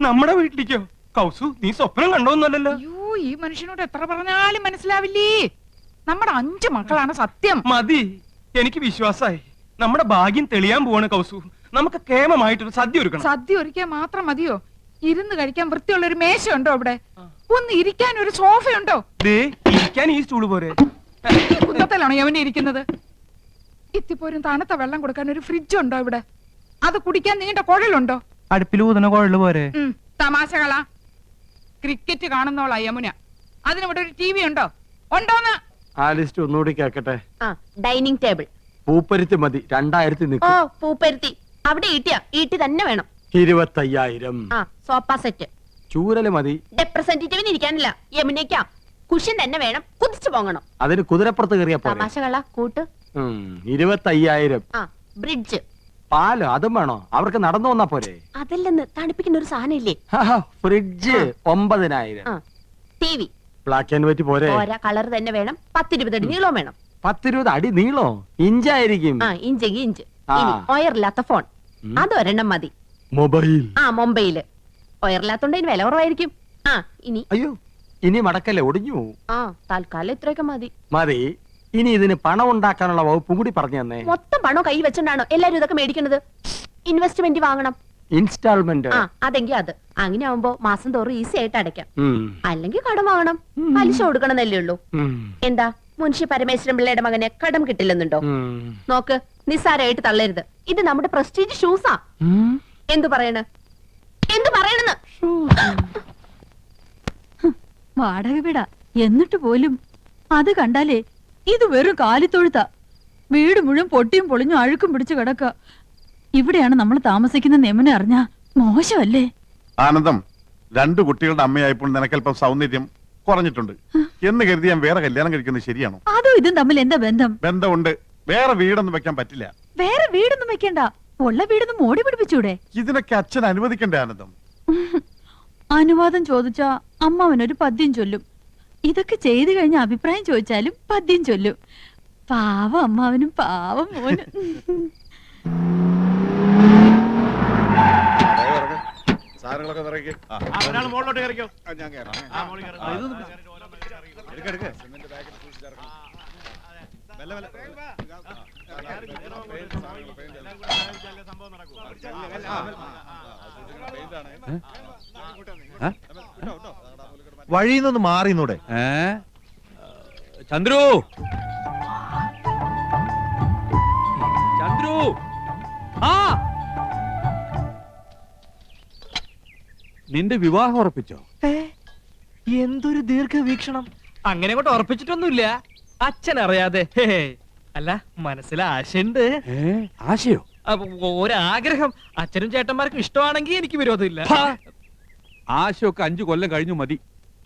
നമ്മുടെ വീട്ടിലേക്കോ? കൗസു, നീ സ്വപ്നം കണ്ടോന്നല്ലോ. അയ്യോ, ഈ മനുഷ്യനോട് എത്ര പറഞ്ഞാലും മനസ്സിലാവില്ലേ. നമ്മുടെ 5 മക്കളാണ് സത്യം. മതി, എനിക്ക് വിശ്വാസായി. നമ്മുടെ ഭാഗ്യം തെളിയാൻ പോവാണ് കൗസു. നമുക്ക് കേമമായിട്ടൊരു സദ്യ ഒരുക്കണം. സദ്യ ഒരുക്കാൻ മാത്രം മതിയോ? ഇരുന്ന് കഴിക്കാൻ വൃത്തിയുള്ള ഒരു മേശ ഉണ്ടോ അവിടെ? ഒന്ന് ഇരിക്കാൻ ഒരു സോഫ ഉണ്ടോ? ഇരിക്കാൻ ഈ സ്റ്റൂള് പോരെ? കുന്നത്തിലാണോ യവനെ ഇരിക്കുന്നത്? ഇത്തിപ്പോരും തണുത്ത വെള്ളം കൊടുക്കാൻ ഒരു ഫ്രിഡ്ജ് ഉണ്ടോ ഇവിടെ? അത് കുടിക്കാൻ നീണ്ട കുഴലുണ്ടോ? അടുപ്പിൽ ഊതുന്ന കുഴല് പോരെ? തമാശകളാ. ക്രിക്കറ്റ് കാണുന്നോളാ യമുന. അതിനിവിടെ ഒരു TV ഉണ്ടോ? ഉണ്ടോന്ന് ആ ലിസ്റ്റ് ഒന്നുകൂടി കേക്കട്ടെ. ഡൈനിങ് ടേബിൾ പൂപ്പരുത്തി മതി, 2000 ഓ പൂപ്പരുത്തി അവിടെ ഈട്ടി തന്നെ വേണം. 25,000. Sofa set. ചൂരല് മതി. റെപ്രസെന്റേറ്റീവിന് ഇരിക്കാനില്ല, യമുനയ്ക്കാ. കുഷ്യൻ തന്നെ വേണം, കുതിച്ചു പോകണം. അതിന് കുതിരപ്പുറത്ത് കയറിയ തമാശകളാ കൂട്ട്. 25,000. ബ്രിഡ്ജ്. പാല് അതും വേണോ? അവർക്ക് നടന്നു വന്നാ പോരെ? അതല്ലെന്ന് തണുപ്പിക്കുന്ന ഒരു സാധനം ഇല്ലേ? Fridge 9,000. TV. Black and white പോരെ? കളർ തന്നെ വേണം. 10-20 അടി നീളവും വേണം. 10-20 അടി നീളോ? ഇഞ്ചായിരിക്കും. ഇഞ്ചെങ്കിൽ ഇഞ്ച്. ഒയറില്ലാത്ത ഫോൺ അതൊരെണ്ണം മതി. മൊബൈൽ. മൊബൈല്. ഒയറില്ലാത്തോണ്ട് ഇതിന് വില കുറവായിരിക്കും. ഇനി അയ്യോ, ഇനി മടക്കല്ലേ, ഒടിഞ്ഞു. തൽക്കാലം ഇത്രയൊക്കെ മതി. മതി. ഇനി ഇതിന് പണം ഉണ്ടാക്കാനുള്ള വകുപ്പും കൂടി പറഞ്ഞു തന്നെ. മൊത്തം പണം കൈ വെച്ചോണ്ടാണോ എല്ലാരും ഇതൊക്കെ മേടിക്കുന്നത്? ഇൻവെസ്റ്റ്മെന്റ് വാങ്ങണം. ഇൻസ്റ്റാൾമെന്റ്. അതെങ്കിൽ അത് അങ്ങനെ ആവുമ്പോ മാസം തോറും ഈസി ആയിട്ട് അടയ്ക്കാം. അല്ലെങ്കിൽ കടം വാങ്ങണം, പലിശ കൊടുക്കണമെന്നല്ലേ ഉള്ളൂ. എന്താ മുൻഷി പരമേശ്വരൻ പിള്ളയുടെ മകനെ കടം കിട്ടില്ലെന്നുണ്ടോ? നോക്ക്, നിസ്സാരമായിട്ട് തള്ളരുത്. ഇത് നമ്മുടെ പ്രസ്റ്റീജ് ഷൂസാ. എന്തു പറയണെന്ന് വാടക വീടാ എന്നിട്ട് പോലും അത് കണ്ടാലേ ഇത് വെറും കാലിത്തൊഴുത്ത. വീട് മുഴുവൻ പൊട്ടിയും പൊളിഞ്ഞും അഴുക്കും പിടിച്ചു കിടക്ക. ഇവിടെയാണ് നമ്മൾ താമസിക്കുന്ന നെമനെ അറിഞ്ഞാ മോശമല്ലേ? ആനന്ദം, 2 കുട്ടികളുടെ അമ്മയായപ്പോൾ നിനക്കല്പം സൗന്ദര്യം കുറഞ്ഞിട്ടുണ്ട് എന്ന് കരുതി ഞാൻ വേറെ കല്യാണം കഴിക്കുന്നത് ശരിയാണോ? അതോ ഇതും തമ്മിൽ എന്താ ബന്ധം? ബന്ധമുണ്ട്. വേറെ വീടൊന്നും വെക്കാൻ പറ്റില്ല. വേറെ വീടൊന്നും വെക്കണ്ട, ഉള്ള വീടൊന്നും മോടി പിടിപ്പിച്ചൂടെ? ഇതിനൊക്കെ അച്ഛൻ അനുവദിക്കണ്ടേ ആനന്ദം? അനുവാദം ചോദിച്ചാ അമ്മാവനൊരു പദ്യം ചൊല്ലും. ഇതൊക്കെ ചെയ്തു കഴിഞ്ഞ അഭിപ്രായം ചോദിച്ചാലും പദ്യം ചൊല്ലും. പാവം അമ്മാവനും പാവം മോനും. വഴിന്നൊന്ന് മാറിന്നൂടെ? ചന്ദ്രു, ചന്ദ്രു, നിന്റെ വിവാഹം ഉറപ്പിച്ചോ? എന്തൊരു ദീർഘവീക്ഷണം. അങ്ങനെ കൊണ്ട് ഉറപ്പിച്ചിട്ടൊന്നുമില്ല, അച്ഛൻ അറിയാതെ. അല്ല, മനസ്സിൽ ആശയുണ്ട്. ആശയോ? ഒരാഗ്രഹം. അച്ഛനും ചേട്ടന്മാർക്കും ഇഷ്ടമാണെങ്കിൽ എനിക്ക് വിരോധമില്ല. ആശയൊക്കെ 5 കൊല്ലം കഴിഞ്ഞു മതി.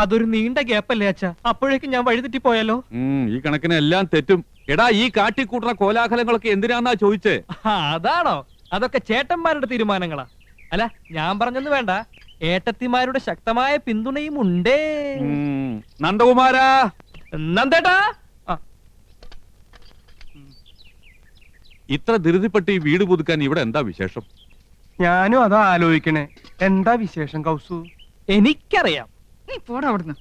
അതൊരു നീണ്ട ഗ്യാപ്പല്ലേ അച്ഛാ? അപ്പോഴേക്കും ഞാൻ വഴിതെറ്റി പോയാലോ? ഈ കണക്കിന് എല്ലാം തെറ്റും. എടാ, ഈ കാട്ടിക്കൂട്ടുന്ന കോലാഹലങ്ങളൊക്കെ എന്തിനാന്നാ ചോദിച്ചേ? അതാണോ? അതൊക്കെ ചേട്ടന്മാരുടെ തീരുമാനങ്ങളാ. അല്ല, ഞാൻ പറഞ്ഞൊന്നും വേണ്ട, ഏട്ടത്തിമാരുടെ ശക്തമായ പിന്തുണയും ഉണ്ടേ. നന്ദകുമാരാ, നന്ദേട്ടാ, ഇത്ര ധൃതിപ്പെട്ട് ഈ വീട് പുതുക്കാൻ ഇവിടെ എന്താ വിശേഷം? ഞാനും അതാ ആലോചിക്കണേ. എന്താ വിശേഷം കൗസു? എനിക്കറിയാം. നീ പോടാ അവിടുന്ന്.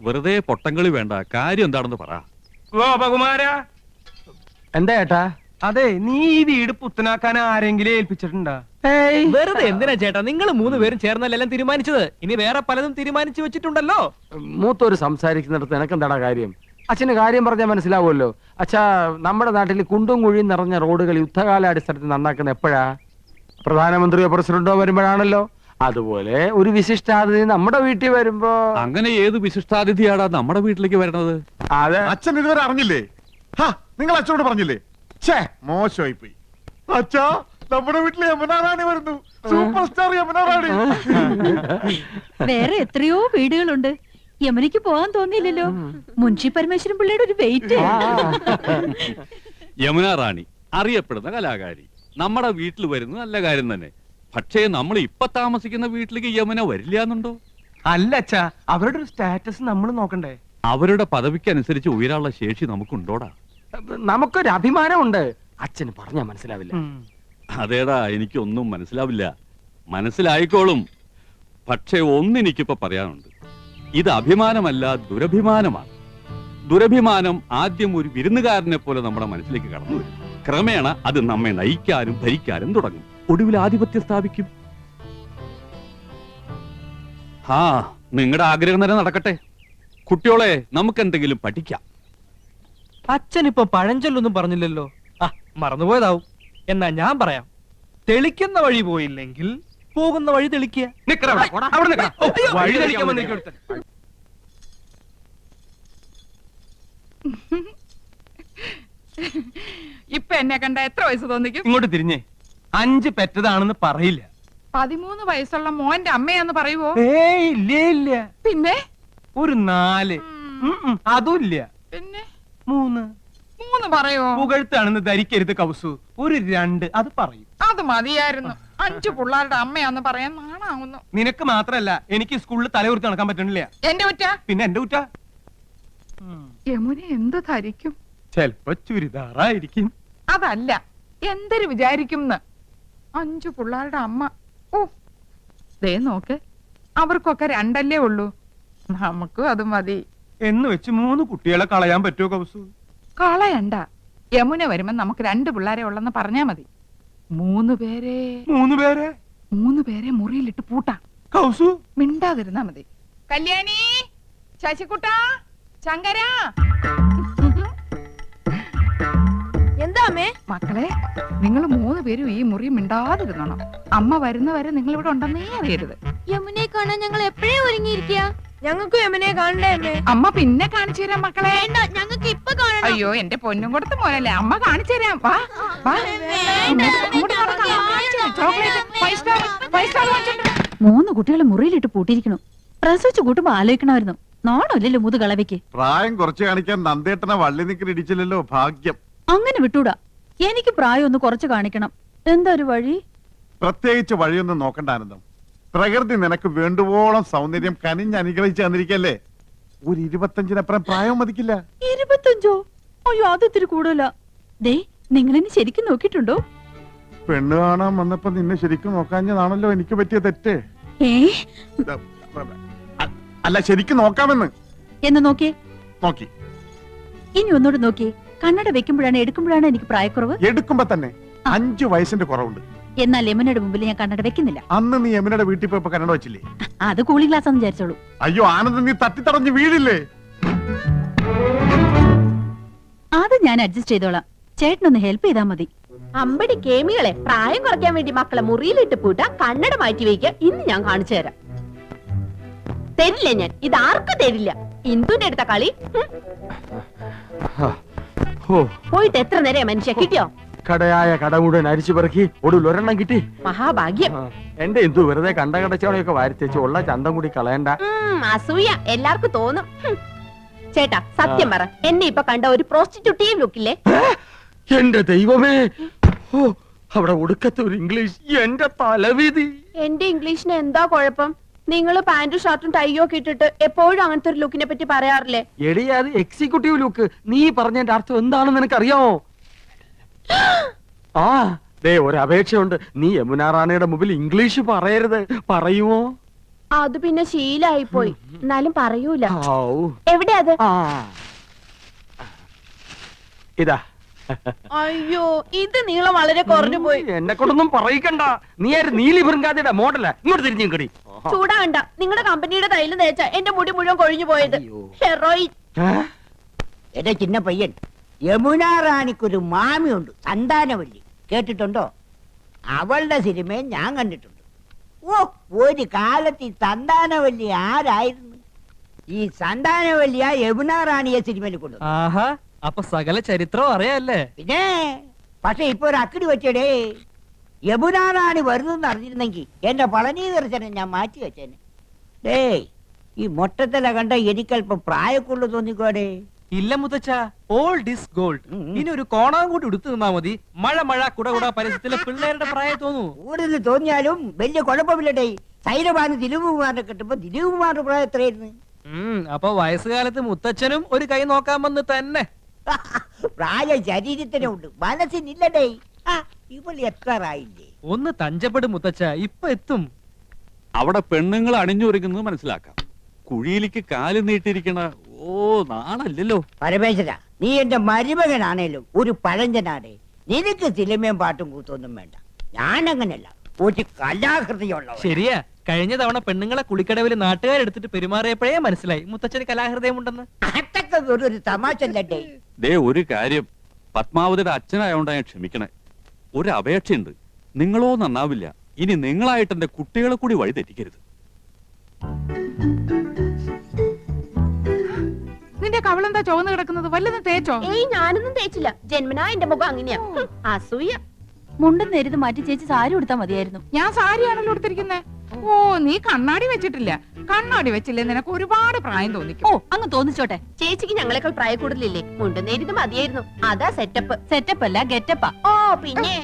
വെറുതെ പൊട്ടങ്കളി വേണ്ട, കാര്യം എന്താണെന്ന് പറ. ഗോപകുമാരാ, എന്താ ഏട്ടാ? അതെ, നീ ഈ വീട് പുത്തനാക്കാൻ ആരെങ്കിലും ഏൽപ്പിച്ചിട്ടുണ്ടാ? വെറുതെ എന്തിനാ ചേട്ടാ, നിങ്ങൾ 3 പേരും ചേർന്നല്ലെല്ലാം തീരുമാനിച്ചത്. ഇനി വേറെ പലതും തീരുമാനിച്ചു വെച്ചിട്ടുണ്ടല്ലോ. മൂത്തൊരു സംസാരിക്കുന്നിടത്ത് എനക്കെന്താടാ കാര്യം? അച്ഛന് കാര്യം പറഞ്ഞാൽ മനസ്സിലാവുമല്ലോ. അച്ഛാ, നമ്മുടെ നാട്ടിൽ കുണ്ടും കുഴിയും നിറഞ്ഞ റോഡുകൾ യുദ്ധകാലാടിസ്ഥാനത്തിൽ നന്നാക്കുന്ന എപ്പോഴാ? പ്രധാനമന്ത്രിയോ പ്രസിഡന്റോ വരുമ്പോഴാണല്ലോ. അതുപോലെ ഒരു വിശിഷ്ടാതിഥി നമ്മുടെ വീട്ടിൽ വരുമ്പോ. അങ്ങനെ ഏത് വിശിഷ്ടാതിഥിയാടാ നമ്മുടെ വീട്ടിലേക്ക് വരണത്? അതെ, അച്ഛൻ ഇതുവരെ അറിഞ്ഞില്ലേ? നിങ്ങൾ അച്ഛനോട് പറഞ്ഞില്ലേ? മോശമായി പോയി. അച്ഛാ, നമ്മുടെ വീട്ടിലെ യമുനാറാണി വരുന്നു. Super star Yamunarani. വേറെ എത്രയോ വീടുകളുണ്ട്. യമനിക്ക് പോകാൻ തോന്നിയില്ലല്ലോ. മുൻഷി പരമേശ്വരൻ പിള്ളയുടെ ഒരു വെയിറ്റ്. യമുന റാണി അറിയപ്പെടുന്ന കലാകാരി നമ്മുടെ വീട്ടിൽ വരുന്നത് നല്ല കാര്യം തന്നെ. പക്ഷേ നമ്മൾ ഇപ്പൊ താമസിക്കുന്ന വീട്ടിലേക്ക് യമുന വരില്ല എന്നുണ്ടോ? അല്ല അച്ഛാ, അവരുടെ ഒരു സ്റ്റാറ്റസ് നമ്മൾ നോക്കണ്ടേ? അവരുടെ പദവിക്ക് അനുസരിച്ച് ഉയരാനുള്ള ശേഷി നമുക്കുണ്ടോടാ? നമുക്കൊരു അഭിമാനമുണ്ട്. അച്ഛന് പറഞ്ഞാ മനസ്സിലാവില്ല. അതേടാ, എനിക്കൊന്നും മനസ്സിലാവില്ല. മനസ്സിലായിക്കോളും. പക്ഷേ ഒന്നെനിക്കിപ്പോ പറയാനുണ്ട്. ഇത് അഭിമാനമല്ല, ദുരഭിമാനമാണ്. ദുരഭിമാനം ആദ്യം ഒരു വിരുന്നുകാരനെ പോലെ നമ്മുടെ മനസ്സിലേക്ക് കടന്നു വരും. ക്രമേണ അത് നമ്മെ നയിക്കാനും ഭരിക്കാനും തുടങ്ങും. ഒടുവിൽ ആധിപത്യം സ്ഥാപിക്കും. ആ, നിങ്ങളുടെ ആഗ്രഹം തന്നെ നടക്കട്ടെ. കുട്ടിയോളെ, നമുക്ക് എന്തെങ്കിലും പഠിക്കാം. അച്ഛൻ ഇപ്പൊ പഴഞ്ചൊല്ലൊന്നും പറഞ്ഞില്ലല്ലോ. ആ, മറന്നുപോയതാവും. എന്നാ ഞാൻ പറയാം. തെളിക്കുന്ന വഴി പോയില്ലെങ്കിൽ പോകുന്ന വഴി തെളിക്കുക. വഴി തെളിക്കാൻ വന്നിരിക്കും ഒരുത്തൻ. ഇപ്പൊ എന്നെ കണ്ട എത്ര വയസ്സ് തോന്നിക്കും? ഇങ്ങോട്ട് തിരിഞ്ഞേ. 5 പെറ്റതാണെന്ന് പറയില്ല. 13 വയസ്സുള്ള മോന്റെ അമ്മയാന്ന് പറയുവോ? ഏയ് ഇല്ല ഇല്ല. പിന്നെ ഒരു 4. അതും ഇല്ല. പിന്നെ 3 പറയോ? പുകഴ്ത്താണെന്ന് ധരിക്കരുത് കൗസു. ഒരു 2 അത് പറയും. അത് മതിയായിരുന്നു. 5 പിള്ളേരുടെ അമ്മയാന്ന് പറയാൻ നാണാവുന്നു. നിനക്ക് മാത്രല്ല, എനിക്ക് സ്കൂളിൽ തലകുറിച്ച് നടക്കാൻ പറ്റണില്ല. എന്റെ കുറ്റ? പിന്നെ എന്റെ കുറ്റ. യമുന എന്ത് ധരിക്കും? ചെലപ്പോ ചുരിദാറായിരിക്കും. അതല്ല, എന്തൊരു വിചാരിക്കും 5 പിള്ളേരുടെ അമ്മ. ഓ, ദേ നോക്ക്, അവർക്കൊക്കെ 2 ഉള്ളൂ. നമുക്കും അത് മതി എന്ന് വെച്ച് 3 കുട്ടികളെ കളയാൻ പറ്റുമോ കൗസു? കളയണ്ട. യമുന വരുമ്പോ നമുക്ക് 2 പിള്ളേരെ ഉള്ളെന്ന് പറഞ്ഞാ മതി. 3 പേരെ 3 പേരെ മുറിയിലിട്ട് പൂട്ടാം. കൗസു മിണ്ടാതിരുന്നാ മതി. കല്യാണി, ശശികുട്ട, ശങ്കര. എന്താ അമ്മേ? മക്കളെ, നിങ്ങൾ 3 പേരും ഈ മുറി മിണ്ടാതിരുന്നോണം. അമ്മ വരുന്നവരെ നിങ്ങൾ ഇവിടെ ഉണ്ടെന്നേ അറിയരുത്. യമുനെ കാണാൻ ഞങ്ങൾ എപ്പോഴേ ഒരുങ്ങിയിരിക്കുക. ഞങ്ങൾക്ക് യമുനെ കാണണ്ടേ അമ്മേ? അമ്മ പിന്നെ കാണിച്ചു തരാം മക്കളെ. ഞങ്ങൾക്ക് ഇപ്പൊ കാണണം. അയ്യോ, എന്റെ പൊന്നും കൊടുത്ത മോനല്ലേ, അമ്മ കാണിച്ചു തരാം. വാ വാ, ഇങ്ങോട്ട് നടക്കാം. ചോക്ലേറ്റ് 5 സ്റ്റാർ വാങ്ങിച്ചോണ്ട് വാ. 3 കുട്ടികളെ മുറിയിലിട്ട് പൂട്ടിയിരിക്കണു. പ്രസവിച്ചു കൂട്ടുമ്പോ ആലോചിക്കണമായിരുന്നു. നാണമില്ലല്ലോ മുതു കളവയ്ക്ക്. പ്രായം കുറച്ച് കാണിക്കാൻ നന്ദേട്ടനെ വള്ളി നിൽക്കുന്ന ഇടിച്ചില്ലല്ലോ, ഭാഗ്യം. അങ്ങനെ വിട്ടൂടാ. എനിക്ക് പ്രായം ഒന്ന് കുറച്ച് കാണിക്കണം. എന്താ ഒരു വഴി? പ്രത്യേകിച്ച് വഴിയൊന്നും നോക്കണ്ട ആനന്ദം. പ്രകൃതി നിനക്ക് വേണ്ടുവോളം സൗന്ദര്യം കനിഞ്ഞ് അനുഗ്രഹിച്ച് തന്നിരിക്കല്ലേ. ഒരു 25-നപ്പുറം പ്രായം മതിക്കില്ല. 25? അയ്യോ, അതിത്തിരി കൂടുതലാ. ദേ, നിങ്ങളെന്നെ ശരിക്കും നോക്കിയിട്ടുണ്ടോ? പെണ്ണ് കാണാൻ വന്നപ്പോ നിന്നെ ശരിക്കും നോക്കാഞ്ഞതാണല്ലോ എനിക്ക് പറ്റിയ തെറ്റ്. ഏ, അല്ല, ശരിക്കും നോക്കാമെന്ന്. എന്ന് നോക്കിയേ. നോക്കി. ഇനി ഒന്നോട് നോക്കിയേ. കണ്ണട വെക്കുമ്പോഴാണ് എടുക്കുമ്പോഴാണ് എനിക്ക് പ്രായക്കുറവ്. എടുക്കുമ്പോ തന്നെ 5 വയസ്സിന്റെ കുറവുണ്ട്. എന്നാൽ യമുനയുടെ മുമ്പിൽ ഞാൻ കണ്ണട വെക്കുന്നില്ല. അന്ന് നീ യമുനയുടെ വീട്ടിൽ പോയപ്പോ കന്നഡ വെച്ചില്ലേ? അത് കൂളിംഗ് ഗ്ലാസ് എന്ന് വിചാരിച്ചോളൂ. അയ്യോ ആനന്ദം, നീ തട്ടിത്തടഞ്ഞ് വീഴില്ലേ? അത് ഞാൻ അഡ്ജസ്റ്റ് ചെയ്തോളാം. ചേട്ടനൊന്ന് ഹെൽപ്പ് ചെയ്താൽ മതി. അമ്പടി കേമികളെ, പ്രായം കുറയ്ക്കാൻ വേണ്ടി മക്കളെ മുറിയിലിട്ട് പൂട്ടാ, കണ്ണട മാറ്റി വയ്ക്കുക. ഇന്ന് ഞാൻ കാണിച്ചു തരാം. തരില്ല ഞാൻ, ഇത് ആർക്കും തരില്ല. ഇന്ദുന്റെ അടുത്ത കളി. പോയിട്ട് എത്ര നേരം മനുഷ്യ കിട്ടിയോ? കടയായ കട മുഴുവൻ അരിച്ചു പെറുക്കി ഒടുവിൽ ഒരെണ്ണം കിട്ടി. മഹാഭാഗ്യം. എന്റെ എന്തു വെറുതെ കണ്ട കടച്ചവളെയൊക്കെ വാരിത്തേച്ച് ഉള്ള ചന്തം കൂടി കളയണ്ട. അസൂയ എല്ലാവർക്കും തോന്നും. ചേട്ടാ, സത്യം പറ, എന്നെ ഇപ്പൊ കണ്ട ഒരു പ്രോസ്റ്റിറ്റ്യൂട്ടീവ് ലുക്കില്ലേ? എന്റെ ദൈവമേ, ഓ, അവിടെ ഒടുക്കത്തെ ഒരു ഇംഗ്ലീഷ്. എന്റെ തലവിധി. എന്റെ ഇംഗ്ലീഷിന് എന്താ കുഴപ്പം? നിങ്ങൾ പാന്റും ഷർട്ടും ടൈയോ ഒക്കെ ഇട്ടിട്ട് എപ്പോഴും അങ്ങനത്തെ ഒരു ലുക്കിനെ പറ്റി പറയാറില്ലേ? എടി, അത് എക്സിക്യൂട്ടീവ് ലുക്ക്. നീ പറഞ്ഞതിന്റെ അർത്ഥം എന്താണെന്ന് നിനക്കറിയാമോ? ആ, ദേ ഒരു അപേക്ഷയുണ്ട്. നീ യമുന റാണിയുടെ മുമ്പിൽ ഇംഗ്ലീഷ് പറയരുത്. പറയുമോ? അത് പിന്നെ ശീലായി പോയി. എന്നാലും പറയൂല. ഔ. എവിടെ അത്? ആ, ഇതാ. അയ്യോ, ഇത് നീളം വളരെ കുറഞ്ഞു പോയി. എന്നെ കൊണ്ടൊന്നും പറയിക്കണ്ട. നീ ആര്? നീലി ബൃങ്കാതിയുടെ മോഡല. ഇങ്ങോട്ട് തിരിഞ്ഞു കടി. ചൂടാണ്ട. നിങ്ങളുടെ കമ്പനിയുടെ തൈല് തേച്ച എന്റെ മുടി മുഴുവൻ കൊഴിഞ്ഞു പോയത്. ഹെറോയിൻ. എന്റെ ചിന്ന പയ്യൻ, യമുന റാണിക്കൊരു മാമിയുണ്ട്, സന്താനവല്ലി. കേട്ടിട്ടുണ്ടോ? അവളുടെ സിനിമയും ഞാൻ കണ്ടിട്ടുണ്ട്. ഓ, ഒരു കാലത്ത് ഈ സന്താനവല്ലി ആരായിരുന്നു? ഈ സന്താനവല്ലിയ യമുന റാണിയെ സിനിമയിൽ കൊണ്ടു. ആഹാ, അപ്പൊ സകല ചരിത്രം അറിയാല്ലേ? പിന്നെ പക്ഷെ ഇപ്പൊ ഒരു അക്കടി വെച്ചടേ. യമുന റാണി വരുന്നെന്ന് അറിഞ്ഞിരുന്നെങ്കിൽ എന്റെ പളനി ദർശനം ഞാൻ മാറ്റി വെച്ചേനെ. ഡേയ്, ഈ മൊട്ടത്തില കണ്ട എനിക്കല്പം പ്രായക്കുള്ളു തോന്നിക്കോടേ. ഇല്ല മുത്തച്ഛ, ഓൾഡ് ഇസ് ഗോൾഡ്. ഇനി ഒരു കോണാൻ കൂടി എടുത്തു നിന്നാ മതി. മഴ മഴ കുട കുട പരിസരത്തിലെ പിള്ളേരുടെ പ്രായം തോന്നൂ. കൂടുതൽ തോന്നിയാലും വലിയ കുഴപ്പമില്ലടേ. സൈരബാന് ദിലീപ് കുമാറിനെ കിട്ടുമ്പോ ദിലീപ് കുമാറിന്റെ പ്രായം എത്രയായിരുന്നു? അപ്പൊ വയസ്സുകാലത്ത് മുത്തച്ഛനും ഒരു കൈ നോക്കാൻ വന്ന് തന്നെ. പ്രായം ശരീരത്തിനുണ്ട്, മനസ്സിനില്ലടേ. ഇവൾ എത്ര ആയില്ലേ? ഒന്ന് തഞ്ചപ്പെടും മുത്തച്ഛ, ഇപ്പൊ എത്തും. അവിടെ പെണ്ണുങ്ങൾ അണിഞ്ഞൊരുങ്ങുന്നത് മനസ്സിലാക്കാം. കുഴിയിലേക്ക് കാല് നീട്ടിയിരിക്കണ നാണല്ലോ. പരമേശ്വര, നീ എന്റെ മരുമകനാണേലും ഒരു പഴഞ്ചനാടേ. നിനക്ക് സിനിമയും പാട്ടും കൂത്തൊന്നും വേണ്ട. ഞാനങ്ങനല്ല, ഒരു കലാകൃതിയുള്ള. ശരിയാ, കഴിഞ്ഞ തവണ പെണ്ണുങ്ങളെ കുളിക്കടവിൽ നാട്ടുകാരെടുത്തിട്ട് പെരുമാറിയപ്പോഴേ മനസ്സിലായി മുത്തച്ഛന് കലാഹൃദയമുണ്ടെന്ന്. അതൊക്കെ ഒരു തമാശ അല്ലേ? ദേ ഒരു കാര്യം, പത്മാവതിയുടെ അച്ഛനായോണ്ടാ ഞാൻ ക്ഷമിക്കണേ. ഒരു അപേക്ഷയുണ്ട്, നിങ്ങളോ നന്നാവില്ല, ഇനി നിങ്ങളായിട്ട് എന്റെ കുട്ടികളെ കൂടി വഴി തെറ്റിക്കരുത്. നിന്റെ കവളെന്താ ചുവന്ന് കിടക്കുന്നത്? വല്ലതും തേച്ചോ? ഏയ് ഞാനൊന്നും തേച്ചില്ല. ജന്മനാ എന്റെ മുഖം അങ്ങനെയാ. അസൂയ. മുണ്ടും നേരിത് മാറ്റി ചേച്ചി സാരി ഉടുത്താ മതിയായിരുന്നു. ഞാൻ സാരിയാണല്ലോ എടുത്തിരിക്കുന്നേ. ഓ, നീ കണ്ണാടി വെച്ചിട്ടില്ല. കണ്ണാടി വെച്ചില്ലേ നിനക്ക് ഒരുപാട് പ്രായം തോന്നിക്കും. ഓ, അങ്ങ് തോന്നിച്ചോട്ടെ. ചേച്ചിക്ക് ഞങ്ങളെക്കാൾ പ്രായ കൂടുതലില്ലേ? മുണ്ടുന്നേരിത് മതിയായിരുന്നു. അതാ സെറ്റപ്പ്. സെറ്റപ്പ് അല്ല, ഗെറ്റപ്പാ. ഓ പിന്നെ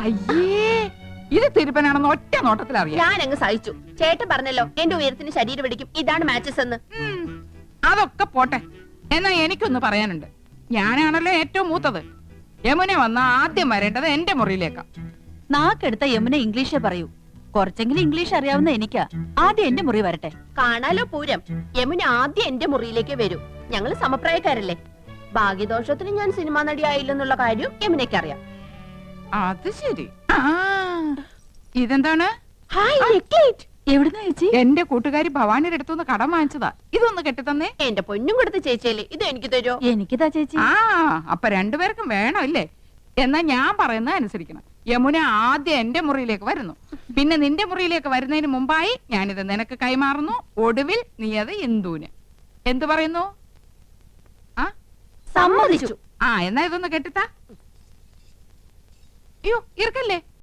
അയ്യേ, ഇത് തിരുപ്പനാണെന്ന് ഒറ്റ നോട്ടത്തിൽ അറിയാം. ഞാൻ അങ്ങ് സഹിച്ചു. ചേട്ടൻ പറഞ്ഞല്ലോ എന്റെ ഉയരത്തിന് ശരീരം പിടിക്കും, ഇതാണ് മാച്ചസ് എന്ന്. അതൊക്കെ പോട്ടെ. എന്നാ എനിക്കൊന്ന് പറയാനുണ്ട്. ഞാനാണല്ലോ ഏറ്റവും മൂത്തത്. യമുന വന്ന ആദ്യം വരേണ്ടത് എന്റെ മുറിയിലേക്കാ. നാക്കെടുത്ത യമുന ഇംഗ്ലീഷേ പറയൂ. കുറച്ചെങ്കിലും ഇംഗ്ലീഷ് അറിയാവുന്ന എനിക്കാ. ആദ്യം എന്റെ മുറി വരട്ടെ. കാണാലോ പൂരം. യമുന ആദ്യം എന്റെ മുറിയിലേക്ക് വരൂ. ഞങ്ങള് സമപ്രായക്കാരല്ലേ. ഭാഗ്യദോഷത്തിന് ഞാൻ സിനിമാ നടിയായില്ലെന്നുള്ള കാര്യം യമുനയ്ക്കറിയാം. അത് ശരി. ആ, ഇതെന്താണ്? ഹായ് നെക്ലേറ്റ്. എവിടുന്നാ ചേച്ചി? എന്റെ കൂട്ടുകാരി ഭവാനിയുടെ അടുത്തുനിന്ന് കടം വാങ്ങിച്ചതാ. ഇതൊന്ന് കെട്ടിത്തന്നേ. എന്റെ പൊന്നും കൊടുത്ത് ചേച്ചിയല്ലേ, ഇത് എനിക്ക് തരുമോ? എനിക്കിതാ ചേച്ചി. ആ, അപ്പൊ രണ്ടുപേർക്കും വേണം അല്ലേ? എന്നാ ഞാൻ പറയുന്നത് അനുസരിക്കണം. യമുന ആദ്യം എന്റെ മുറിയിലേക്ക് വരുന്നു, പിന്നെ നിന്റെ മുറിയിലേക്ക് വരുന്നതിന് മുമ്പായി ഞാനിത് നിനക്ക് കൈമാറുന്നു. ഒടുവിൽ നീ അത് ഇന്ദുവിന്. എന്തു പറയുന്നു? ആ, സമ്മതിച്ചു. ആ, എന്നാ ഇതൊന്ന് കെട്ടിത്താ. അയ്യോ, ഇറക്കല്ലേ.